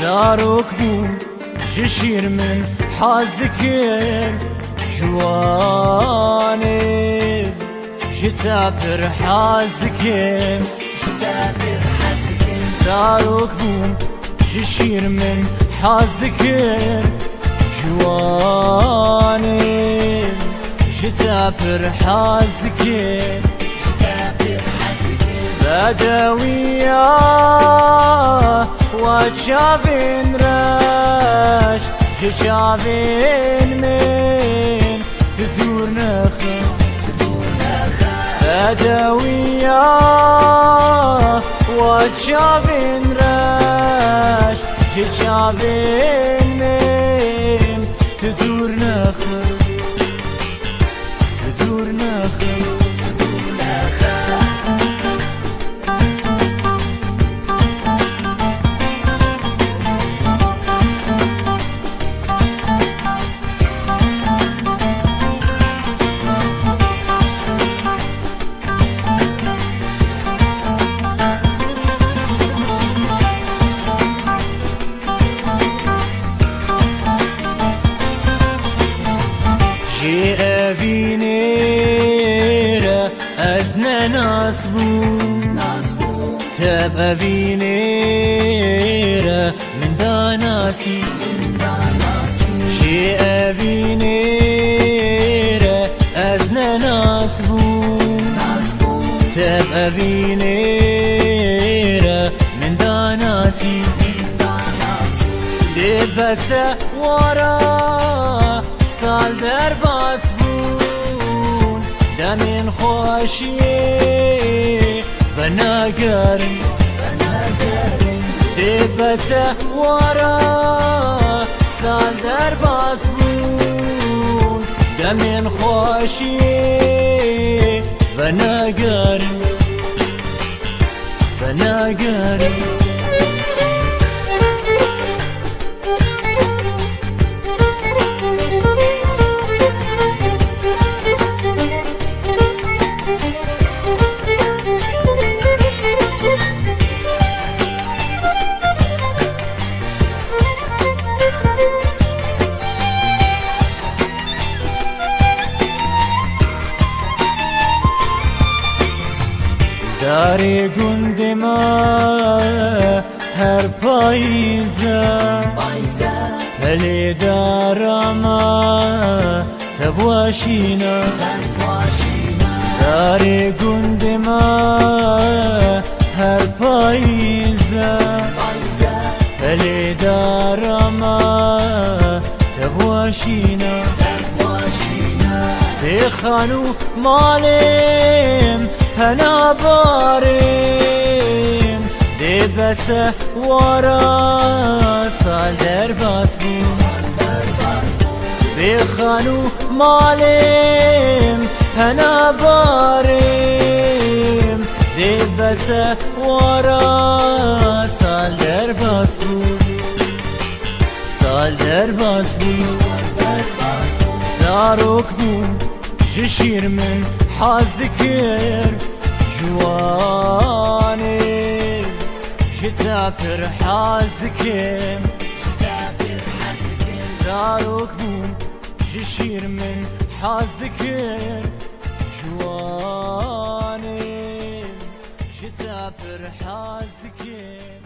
زاروك بو جشير من حازدكر جواني جتابر حازدكر زاروك بو جشير من حازدكر جواني جتابر حازدكر بدوية وشافين رش جشافين من تدور نخل بدوية وشافين رش جشافين من تدور نخل تدور نخل جي أبينيرا أزنا نصبو تب أبينيرا من داناسي جي أبينيرا أزنا نصبو تب أبينيرا من داناسي لبسه ورا سال در باس بون دمین خوشی و نگرن دبسه ورا سال در باس بون دمین خوشی و نگرن داری گند ما هر پاییزه پلی دارما تبواشینا داری گند ما هر پاییزه پلی دارما تبواشینا بخانو مالم هنا بارم دبسه ورا سال در باس بون بخانو مالم هنا بارم دبسه ورا سال در باس بون زاروك بون جشير من حازدكر جواني جتابر حازدكر زاروك بون جشير من حازدكر جواني جتابر حازدكر